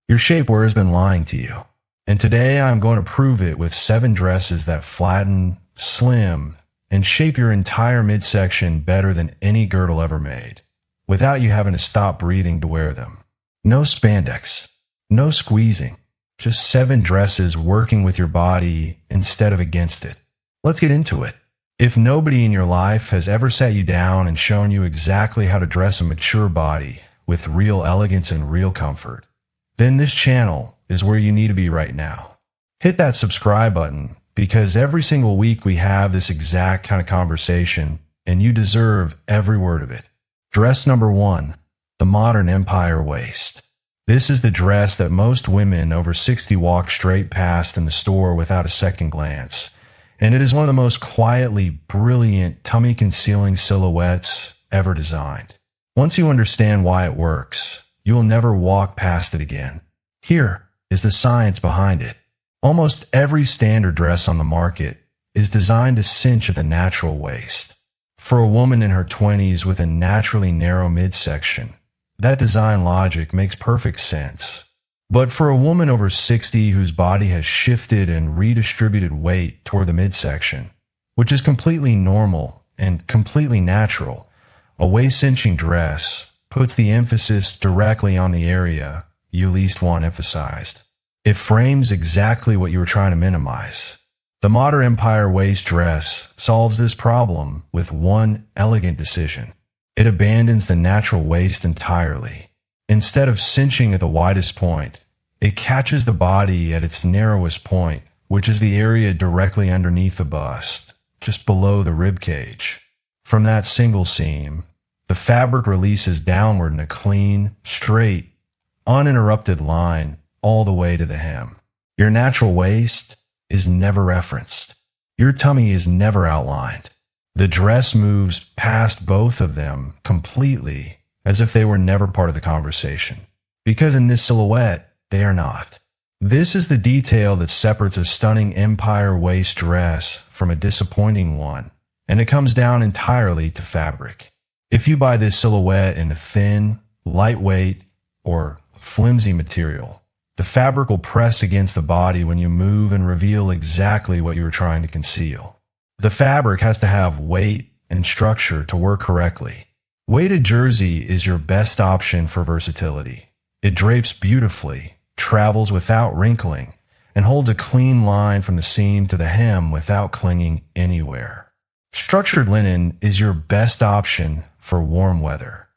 Your shapewear has been lying to you. And today I'm going to prove it with 7 dresses that flatten, slim, and shape your entire midsection better than any girdle ever made, without you having to stop breathing to wear them. No spandex, no squeezing, just 7 dresses working with your body instead of against it. Let's get into it. If nobody in your life has ever sat you down and shown you exactly how to dress a mature body with real elegance and real comfort, then this channel is where you need to be right now. Hit that subscribe button because every single week we have this exact kind of conversation and you deserve every word of it. Dress number 1, the modern empire waist. This is the dress that most women over 60 walk straight past in the store without a second glance. And it is one of the most quietly brilliant tummy-concealing silhouettes ever designed. Once you understand why it works, you will never walk past it again. Here is the science behind it. Almost every standard dress on the market is designed to cinch at the natural waist. For a woman in her 20s with a naturally narrow midsection, that design logic makes perfect sense. But for a woman over 60 whose body has shifted and redistributed weight toward the midsection, which is completely normal and completely natural, a waist-cinching dress puts the emphasis directly on the area you least want emphasized. It frames exactly what you were trying to minimize. The modern empire waist dress solves this problem with one elegant decision. It abandons the natural waist entirely. Instead of cinching at the widest point, it catches the body at its narrowest point, which is the area directly underneath the bust, just below the rib cage. From that single seam, the fabric releases downward in a clean, straight, uninterrupted line all the way to the hem. Your natural waist is never referenced. Your tummy is never outlined. The dress moves past both of them completely, as if they were never part of the conversation. Because in this silhouette, they are not. This is the detail that separates a stunning empire waist dress from a disappointing one, and it comes down entirely to fabric. If you buy this silhouette in a thin, lightweight, or flimsy material, the fabric will press against the body when you move and reveal exactly what you were trying to conceal. The fabric has to have weight and structure to work correctly. Weighted jersey is your best option for versatility. It drapes beautifully, travels without wrinkling, and holds a clean line from the seam to the hem without clinging anywhere. Structured linen is your best option for warm weather.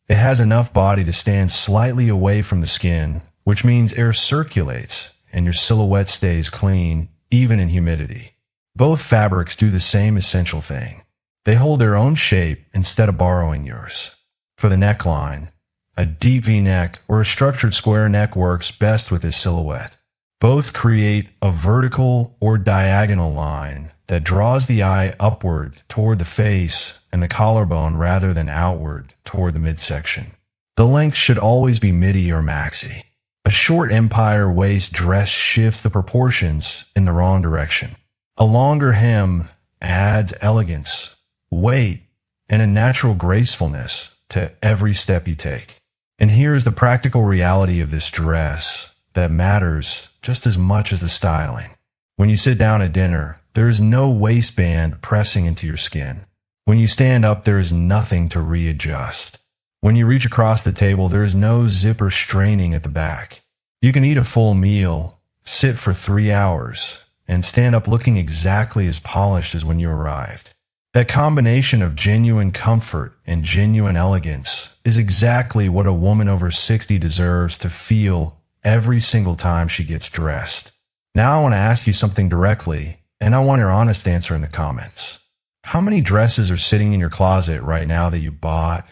It has enough body to stand slightly away from the skin, which means air circulates and your silhouette stays clean, even in humidity. Both fabrics do the same essential thing. They hold their own shape instead of borrowing yours. For the neckline, a deep V-neck or a structured square neck works best with this silhouette. Both create a vertical or diagonal line that draws the eye upward toward the face and the collarbone rather than outward toward the midsection. The length should always be midi or maxi. A short empire waist dress shifts the proportions in the wrong direction. A longer hem adds elegance, weight, and a natural gracefulness to every step you take. And here is the practical reality of this dress that matters just as much as the styling. When you sit down at dinner, there is no waistband pressing into your skin. When you stand up, there is nothing to readjust. When you reach across the table, there is no zipper straining at the back. You can eat a full meal, sit for 3 hours, and stand up looking exactly as polished as when you arrived. That combination of genuine comfort and genuine elegance is exactly what a woman over 60 deserves to feel every single time she gets dressed. Now I want to ask you something directly, and I want your honest answer in the comments. How many dresses are sitting in your closet right now that you bought,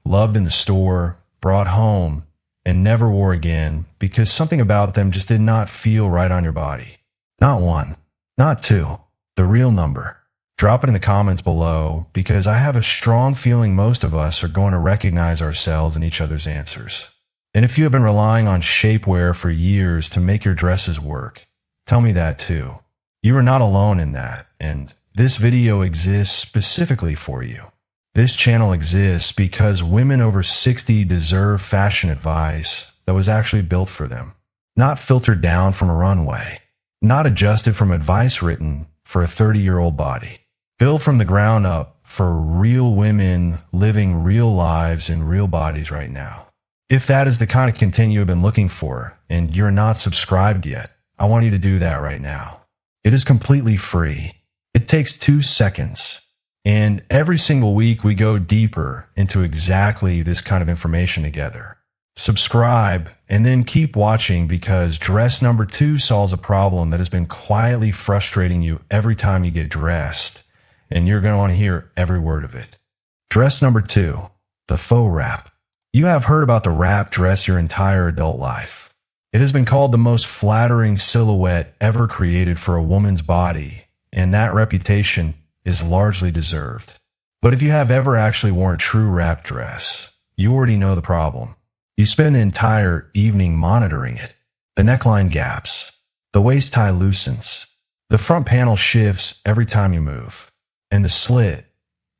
loved in the store, brought home, and never wore again because something about them just did not feel right on your body? Not 1, not 2, the real number. Drop it in the comments below because I have a strong feeling most of us are going to recognize ourselves in each other's answers. And if you have been relying on shapewear for years to make your dresses work, tell me that too. You are not alone in that, and this video exists specifically for you. This channel exists because women over 60 deserve fashion advice that was actually built for them. not filtered down from a runway, not adjusted from advice written for a 30-year-old body. Built from the ground up for real women living real lives in real bodies right now. If that is the kind of content you have been looking for and you're not subscribed yet, I want you to do that right now. It is completely free. It takes 2 seconds. And every single week we go deeper into exactly this kind of information together. Subscribe and then keep watching, because dress number 2 solves a problem that has been quietly frustrating you every time you get dressed, and you're going to want to hear every word of it. Dress number 2, the faux wrap. You have heard about the wrap dress your entire adult life. It has been called the most flattering silhouette ever created for a woman's body, and that reputation is largely deserved. But if you have ever actually worn a true wrap dress, you already know the problem. You spend the entire evening monitoring it. The neckline gaps, the waist tie loosens, the front panel shifts every time you move, and the slit.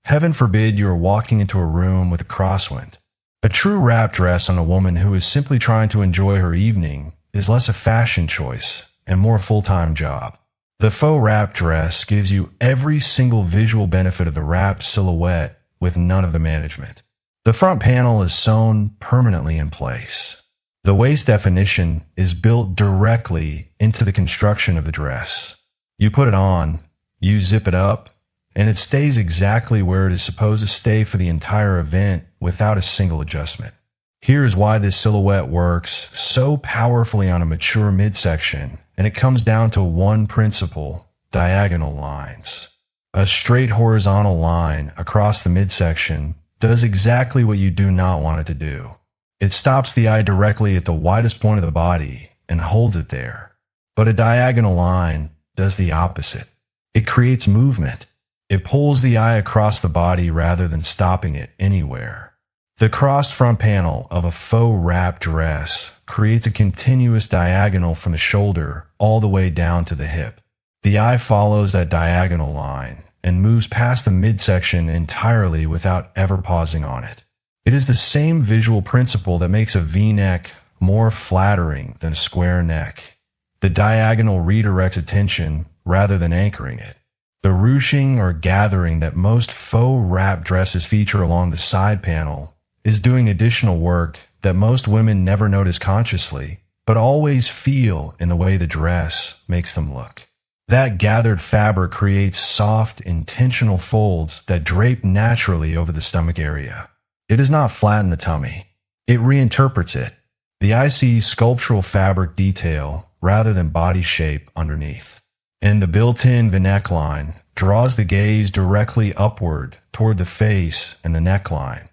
Heaven forbid you are walking into a room with a crosswind. A true wrap dress on a woman who is simply trying to enjoy her evening is less a fashion choice and more a full-time job. The faux wrap dress gives you every single visual benefit of the wrap silhouette with none of the management. The front panel is sewn permanently in place. The waist definition is built directly into the construction of the dress. You put it on, you zip it up, and it stays exactly where it is supposed to stay for the entire event without a single adjustment. Here's why this silhouette works so powerfully on a mature midsection, and it comes down to one principle: diagonal lines. A straight horizontal line across the midsection does exactly what you do not want it to do. It stops the eye directly at the widest point of the body and holds it there. But a diagonal line does the opposite. It creates movement. It pulls the eye across the body rather than stopping it anywhere. The crossed front panel of a faux wrap dress creates a continuous diagonal from the shoulder all the way down to the hip. The eye follows that diagonal line and moves past the midsection entirely without ever pausing on it. It is the same visual principle that makes a V-neck more flattering than a square neck. The diagonal redirects attention rather than anchoring it. The ruching or gathering that most faux wrap dresses feature along the side panel is doing additional work that most women never notice consciously, but always feel in the way the dress makes them look. That gathered fabric creates soft, intentional folds that drape naturally over the stomach area. It does not flatten the tummy. It reinterprets it. The eye sees sculptural fabric detail rather than body shape underneath. And the built-in V-neck line draws the gaze directly upward toward the face and the neckline,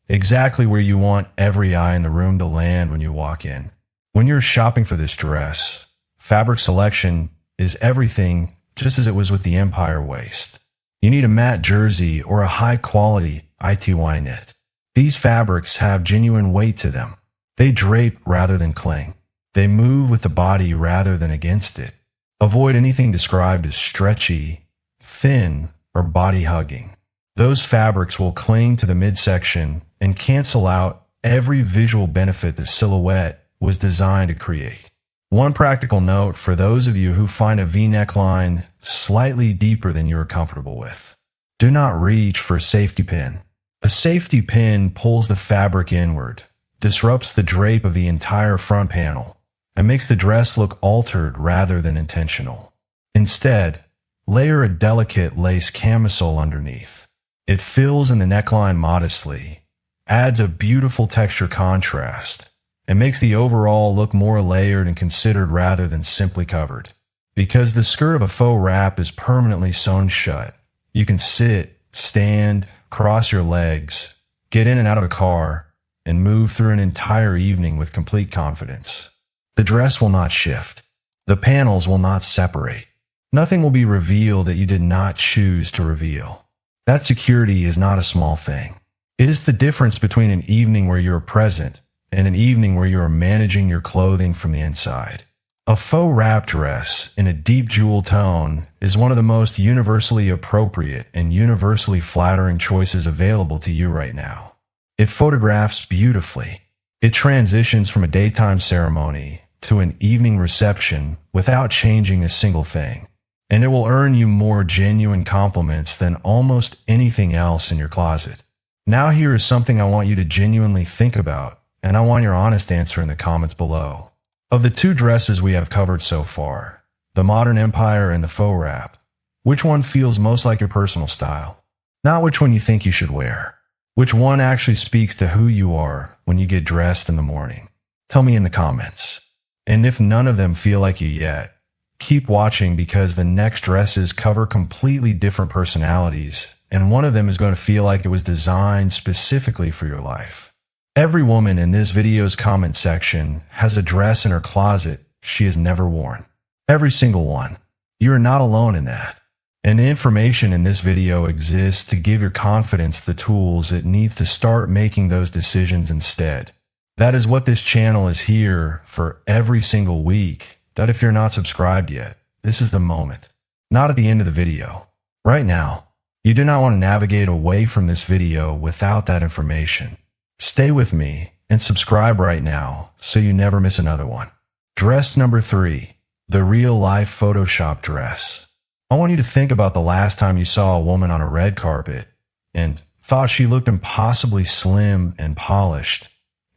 exactly where you want every eye in the room to land when you walk in. When you're shopping for this dress, fabric selection is everything, just as it was with the Empire waist. You need a matte jersey or a high-quality ITY knit. These fabrics have genuine weight to them. They drape rather than cling. They move with the body rather than against it. Avoid anything described as stretchy, thin, or body-hugging. Those fabrics will cling to the midsection and cancel out every visual benefit the silhouette was designed to create. One practical note for those of you who find a V-neck line slightly deeper than you are comfortable with: do not reach for a safety pin. A safety pin pulls the fabric inward, disrupts the drape of the entire front panel, and makes the dress look altered rather than intentional. Instead, layer a delicate lace camisole underneath. It fills in the neckline modestly, adds a beautiful texture contrast, and makes the overall look more layered and considered rather than simply covered. Because the skirt of a faux wrap is permanently sewn shut, you can sit, stand, cross your legs, get in and out of a car, and move through an entire evening with complete confidence. The dress will not shift. The panels will not separate. Nothing will be revealed that you did not choose to reveal. That security is not a small thing. It is the difference between an evening where you are present and an evening where you are managing your clothing from the inside. A faux wrap dress in a deep jewel tone is one of the most universally appropriate and universally flattering choices available to you right now. It photographs beautifully. It transitions from a daytime ceremony to an evening reception without changing a single thing. And it will earn you more genuine compliments than almost anything else in your closet. Now here is something I want you to genuinely think about, and I want your honest answer in the comments below. Of the two dresses we have covered so far, the Modern Empire and the Faux Wrap, which one feels most like your personal style? Not which one you think you should wear. Which one actually speaks to who you are when you get dressed in the morning? Tell me in the comments. And if none of them feel like you yet, keep watching because the next dresses cover completely different personalities, and one of them is going to feel like it was designed specifically for your life. Every woman in this video's comment section has a dress in her closet she has never worn. Every single one. You are not alone in that. And the information in this video exists to give your confidence the tools it needs to start making those decisions instead. That is what this channel is here for every single week. That if you're not subscribed yet, this is the moment. Not at the end of the video. Right now. You do not want to navigate away from this video without that information. Stay with me and subscribe right now so you never miss another one. Dress number 3. The real-life Photoshop dress. I want you to think about the last time you saw a woman on a red carpet and thought she looked impossibly slim and polished,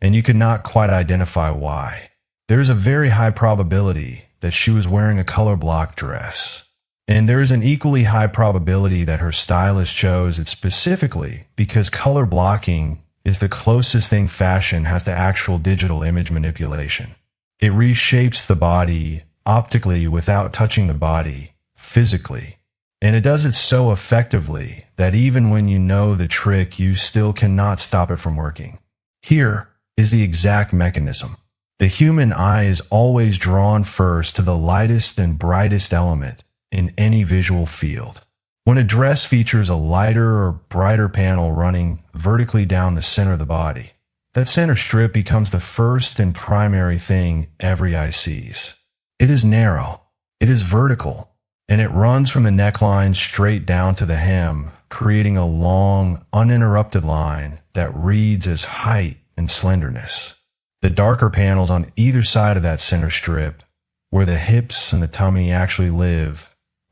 and you could not quite identify why. There is a very high probability that she was wearing a color block dress. And there is an equally high probability that her stylist chose it specifically because color blocking is the closest thing fashion has to actual digital image manipulation. It reshapes the body optically without touching the body physically. And it does it so effectively that even when you know the trick, you still cannot stop it from working. Here is the exact mechanism. The human eye is always drawn first to the lightest and brightest element in any visual field. When a dress features a lighter or brighter panel running vertically down the center of the body, that center strip becomes the first and primary thing every eye sees. It is narrow, it is vertical, and it runs from the neckline straight down to the hem, creating a long, uninterrupted line that reads as height and slenderness. The darker panels on either side of that center strip, where the hips and the tummy actually live,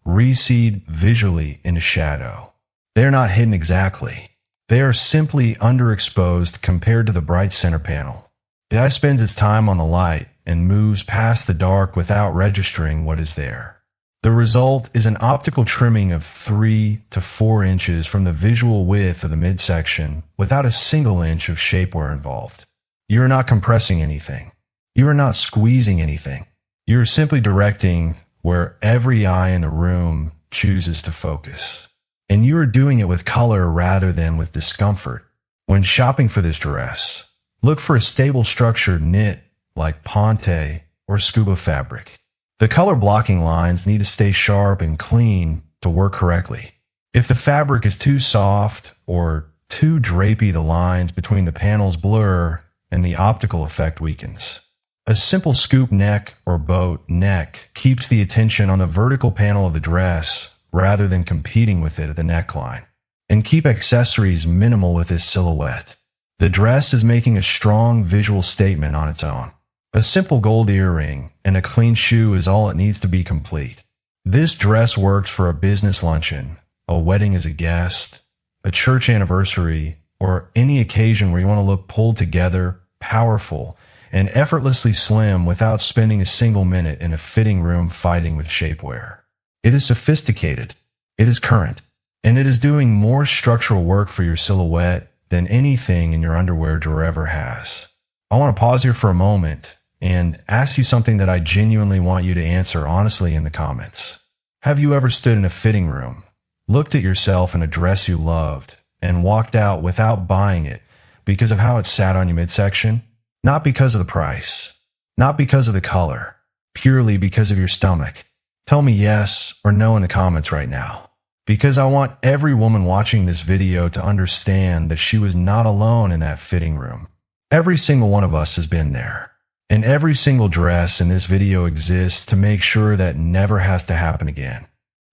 recede visually into shadow. They are not hidden exactly. They are simply underexposed compared to the bright center panel. The eye spends its time on the light and moves past the dark without registering what is there. The result is an optical trimming of 3 to 4 inches from the visual width of the midsection without a single inch of shapewear involved. You are not compressing anything. You are not squeezing anything. You are simply directing where every eye in the room chooses to focus. And you are doing it with color rather than with discomfort. When shopping for this dress, look for a stable structured knit like ponte or scuba fabric. The color blocking lines need to stay sharp and clean to work correctly. If the fabric is too soft or too drapey, the lines between the panels blur and the optical effect weakens. A simple scoop neck or boat neck keeps the attention on the vertical panel of the dress rather than competing with it at the neckline. And keep accessories minimal with this silhouette. The dress is making a strong visual statement on its own. A simple gold earring and a clean shoe is all it needs to be complete. This dress works for a business luncheon, a wedding as a guest, a church anniversary, or any occasion where you want to look pulled together, powerful, and effortlessly slim without spending a single minute in a fitting room fighting with shapewear. It is sophisticated, it is current, and it is doing more structural work for your silhouette than anything in your underwear drawer ever has. I want to pause here for a moment and ask you something that I genuinely want you to answer honestly in the comments. Have you ever stood in a fitting room, looked at yourself in a dress you loved, and walked out without buying it because of how it sat on your midsection? Not because of the price, not because of the color, purely because of your stomach. Tell me yes or no in the comments right now, because I want every woman watching this video to understand that she was not alone in that fitting room. Every single one of us has been there, and every single dress in this video exists to make sure that never has to happen again.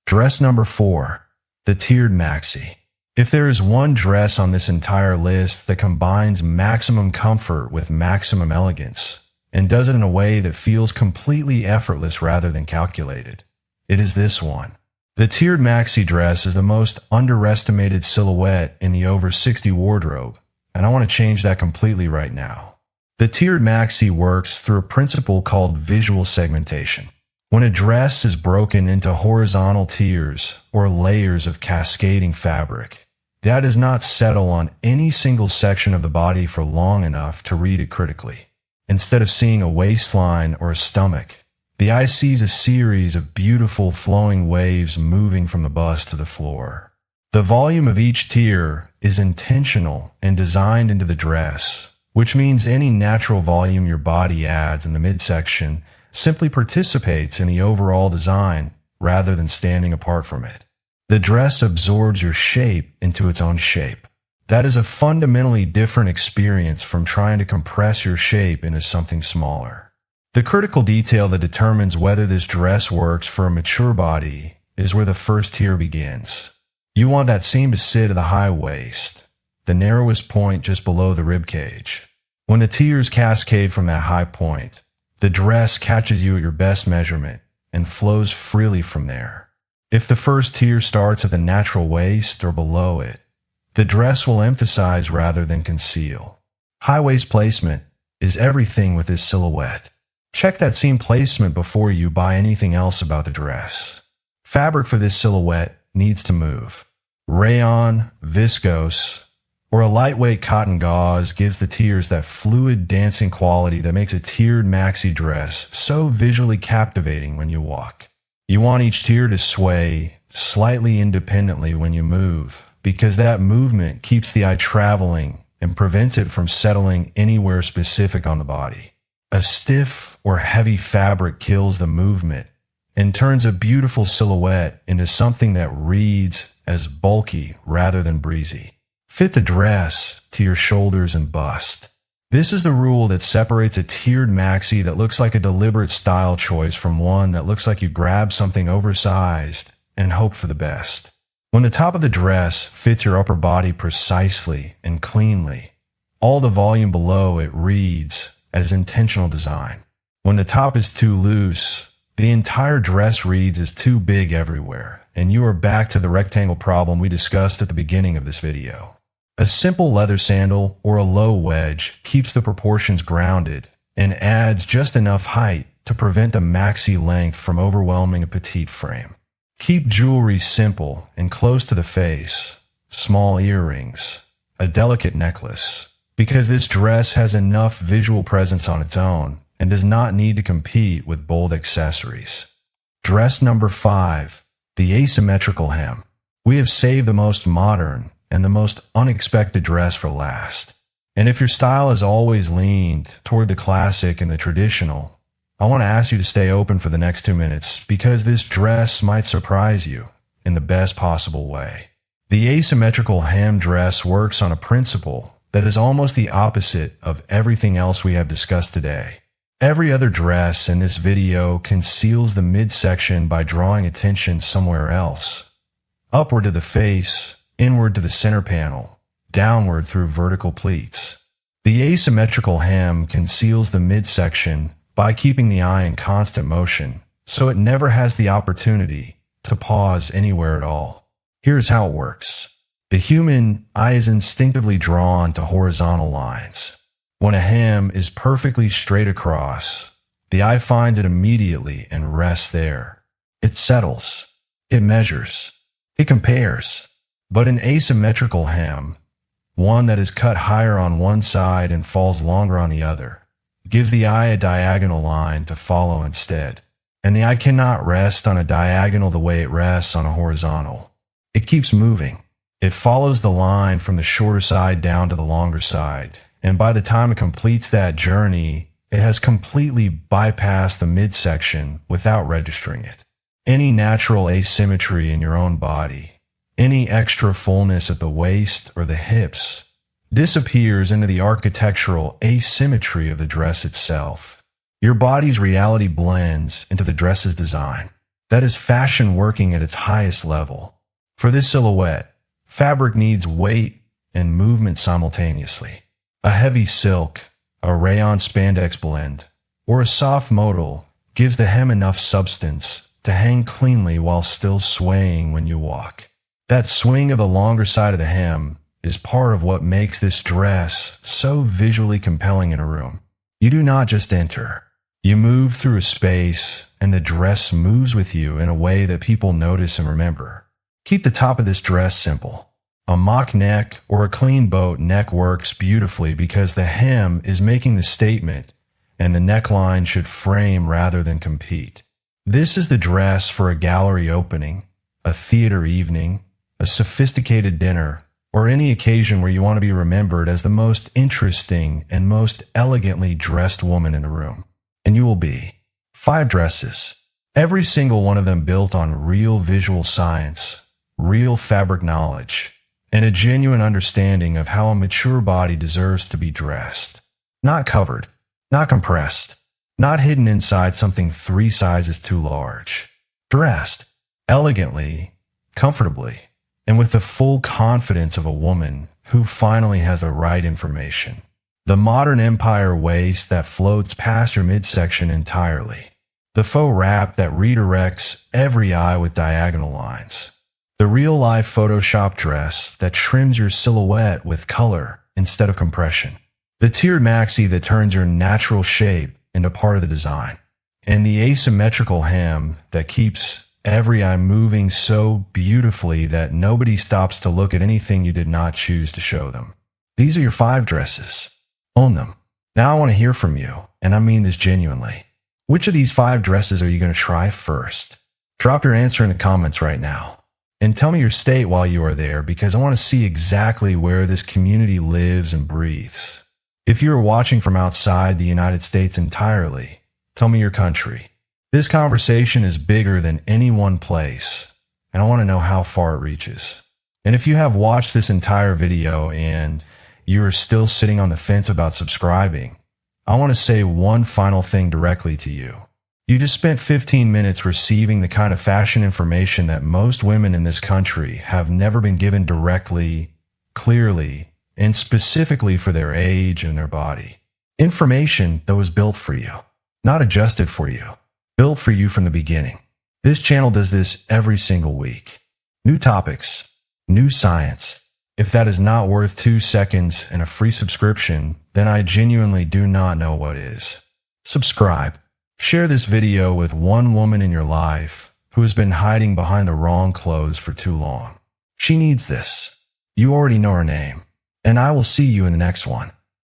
Dress number 4, the tiered maxi. If there is one dress on this entire list that combines maximum comfort with maximum elegance, and does it in a way that feels completely effortless rather than calculated. It is this one. The tiered maxi dress is the most underestimated silhouette in the over 60 wardrobe, and I want to change that completely right now. The tiered maxi works through a principle called visual segmentation. When a dress is broken into horizontal tiers or layers of cascading fabric, that does not settle on any single section of the body for long enough to read it critically. Instead of seeing a waistline or a stomach, the eye sees a series of beautiful flowing waves moving from the bust to the floor. The volume of each tier is intentional and designed into the dress, which means any natural volume your body adds in the midsection simply participates in the overall design rather than standing apart from it. The dress absorbs your shape into its own shape. That is a fundamentally different experience from trying to compress your shape into something smaller. The critical detail that determines whether this dress works for a mature body is where the first tier begins. You want that seam to sit at the high waist, the narrowest point just below the rib cage. When the tiers cascade from that high point, the dress catches you at your best measurement and flows freely from there. If the first tier starts at the natural waist or below it, the dress will emphasize rather than conceal. High waist placement is everything with this silhouette. Check that seam placement before you buy anything else about the dress. Fabric for this silhouette needs to move. Rayon, viscose, or a lightweight cotton gauze gives the tiers that fluid dancing quality that makes a tiered maxi dress so visually captivating when you walk. You want each tier to sway slightly independently when you move, because that movement keeps the eye traveling and prevents it from settling anywhere specific on the body. A stiff or heavy fabric kills the movement and turns a beautiful silhouette into something that reads as bulky rather than breezy. Fit the dress to your shoulders and bust. This is the rule that separates a tiered maxi that looks like a deliberate style choice from one that looks like you grabbed something oversized and hoped for the best. When the top of the dress fits your upper body precisely and cleanly, all the volume below it reads as intentional design. When the top is too loose, the entire dress reads as too big everywhere, and you are back to the rectangle problem we discussed at the beginning of this video. A simple leather sandal or a low wedge keeps the proportions grounded and adds just enough height to prevent the maxi length from overwhelming a petite frame. Keep jewelry simple and close to the face, small earrings, a delicate necklace, because this dress has enough visual presence on its own and does not need to compete with bold accessories. Dress number 5, the asymmetrical hem. We have saved the most modern and the most unexpected dress for last. And if your style has always leaned toward the classic and the traditional, I want to ask you to stay open for the next 2 minutes because this dress might surprise you in the best possible way. The asymmetrical hem dress works on a principle that is almost the opposite of everything else we have discussed today. Every other dress in this video conceals the midsection by drawing attention somewhere else. Upward to the face, inward to the center panel, downward through vertical pleats. The asymmetrical hem conceals the midsection by keeping the eye in constant motion, so it never has the opportunity to pause anywhere at all. Here's how it works. The human eye is instinctively drawn to horizontal lines. When a hem is perfectly straight across, the eye finds it immediately and rests there. It settles. It measures. It compares. But an asymmetrical hem, one that is cut higher on one side and falls longer on the other, gives the eye a diagonal line to follow instead. And the eye cannot rest on a diagonal the way it rests on a horizontal. It keeps moving. It follows the line from the shorter side down to the longer side, and by the time it completes that journey, it has completely bypassed the midsection without registering it. Any natural asymmetry in your own body, any extra fullness at the waist or the hips, disappears into the architectural asymmetry of the dress itself. Your body's reality blends into the dress's design. That is fashion working at its highest level. For this silhouette, fabric needs weight and movement simultaneously. A heavy silk, a rayon spandex blend, or a soft modal gives the hem enough substance to hang cleanly while still swaying when you walk. That swing of the longer side of the hem is part of what makes this dress so visually compelling in a room. You do not just enter. You move through a space, and the dress moves with you in a way that people notice and remember. Keep the top of this dress simple. A mock neck or a clean boat neck works beautifully because the hem is making the statement, and the neckline should frame rather than compete. This is the dress for a gallery opening, a theater evening, a sophisticated dinner, or any occasion where you want to be remembered as the most interesting and most elegantly dressed woman in the room. And you will be. 5 dresses. Every single one of them built on real visual science, real fabric knowledge, and a genuine understanding of how a mature body deserves to be dressed. Not covered, not compressed, not hidden inside something 3 sizes too large. Dressed elegantly, comfortably, and with the full confidence of a woman who finally has the right information. The modern empire waist that floats past your midsection entirely. The faux wrap that redirects every eye with diagonal lines. The real-life Photoshop dress that trims your silhouette with color instead of compression. The tiered maxi that turns your natural shape into part of the design. And the asymmetrical hem that keeps every eye moving so beautifully that nobody stops to look at anything you did not choose to show them. These are your 5 dresses. Own them. Now I want to hear from you, and I mean this genuinely. Which of these 5 dresses are you going to try first? Drop your answer in the comments right now. And tell me your state while you are there, because I want to see exactly where this community lives and breathes. If you are watching from outside the United States entirely, tell me your country. This conversation is bigger than any one place, and I want to know how far it reaches. And if you have watched this entire video and you are still sitting on the fence about subscribing, I want to say one final thing directly to you. You just spent 15 minutes receiving the kind of fashion information that most women in this country have never been given directly, clearly, and specifically for their age and their body. Information that was built for you, not adjusted for you, built for you from the beginning. This channel does this every single week. New topics, new science. If that is not worth 2 seconds and a free subscription, then I genuinely do not know what is. Subscribe. Share this video with one woman in your life who has been hiding behind the wrong clothes for too long. She needs this. You already know her name. And I will see you in the next one.